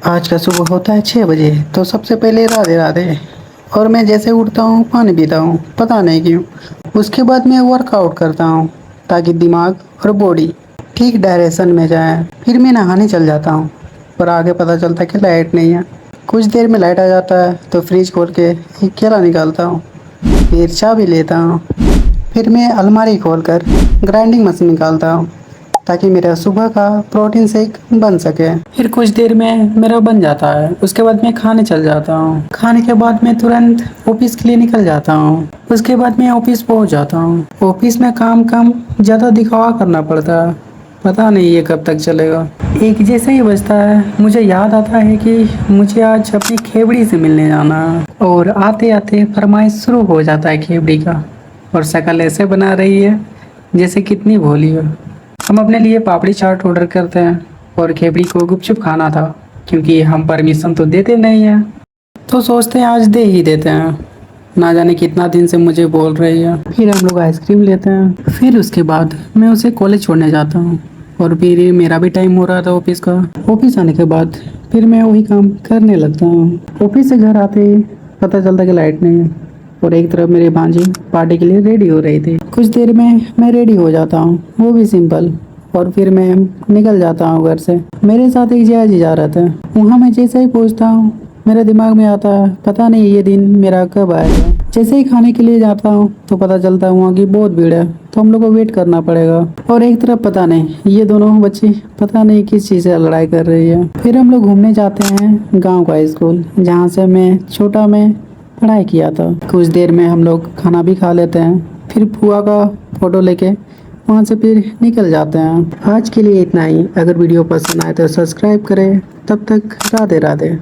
आज का सुबह होता है 6 बजे, तो सबसे पहले राधे राधे। और मैं जैसे उठता हूँ पानी पीता हूँ, पता नहीं क्यों। उसके बाद मैं वर्कआउट करता हूँ ताकि दिमाग और बॉडी ठीक डायरेक्शन में जाए। फिर मैं नहाने चल जाता हूँ और आगे पता चलता है कि लाइट नहीं है। कुछ देर में लाइट आ जाता है तो फ्रिज खोल के एक केला निकालता हूँ, फिर चाबी लेता हूँ। फिर मैं अलमारी खोलकर ग्राइंडिंग मशीन निकालता हूँ ताकि मेरा सुबह का प्रोटीन शेक बन सके। फिर कुछ देर में मेरा बन जाता है। उसके बाद मैं खाने चल जाता हूँ। खाने के बाद मैं तुरंत ऑफिस के लिए निकल जाता हूँ। उसके बाद मैं ऑफिस पहुँच जाता हूँ। ऑफिस में काम कम ज़्यादा दिखावा करना पड़ता है, पता नहीं ये कब तक चलेगा। एक जैसे ही बजता है मुझे याद आता है कि मुझे आज अपनी खेवड़ी से मिलने जाना है। और आते आते फरमाइश शुरू हो जाता है खेवड़ी का। और शक्ल ऐसे बना रही है जैसे कितनी भोली हो। हम अपने लिए पापड़ी चाट ऑर्डर करते हैं और खेबड़ी को गुपचुप खाना था, क्योंकि हम परमिशन तो देते नहीं हैं। तो सोचते हैं आज दे ही देते हैं, ना जाने कितना दिन से मुझे बोल रही है। फिर हम लोग आइसक्रीम लेते हैं। फिर उसके बाद मैं उसे कॉलेज छोड़ने जाता हूँ। और फिर ये मेरा भी टाइम हो रहा था ऑफिस का। ऑफिस आने के बाद फिर मैं वही काम करने लगता हूँ। ऑफिस से घर आते ही पता चलता कि लाइट नहीं है और एक तरफ मेरी भांजी पार्टी के लिए रेडी हो रही थी। कुछ देर में मैं रेडी हो जाता हूँ, वो भी सिंपल। और फिर मैं निकल जाता हूँ घर से। मेरे साथ एक जया जी जा रहे थे। वहाँ मैं जैसे ही पहुँचता हूँ मेरे दिमाग में आता है पता नहीं ये दिन मेरा कब आएगा। जैसे ही खाने के लिए जाता हूँ तो पता चलता है वहाँ की बहुत भीड़ है, तो हम लोग को वेट करना पड़ेगा। और एक तरफ पता नहीं ये दोनों बच्ची पता नहीं किस चीज़ से लड़ाई कर रही है। फिर हम लोग घूमने जाते हैं गाँव का स्कूल, जहाँ से मैं छोटा में पढ़ाई किया था। कुछ देर में हम लोग खाना भी खा लेते हैं, फिर फुआ का फोटो लेके वहाँ से फिर निकल जाते हैं। आज के लिए इतना ही। अगर वीडियो पसंद आए तो सब्सक्राइब करें। तब तक राधे राधे।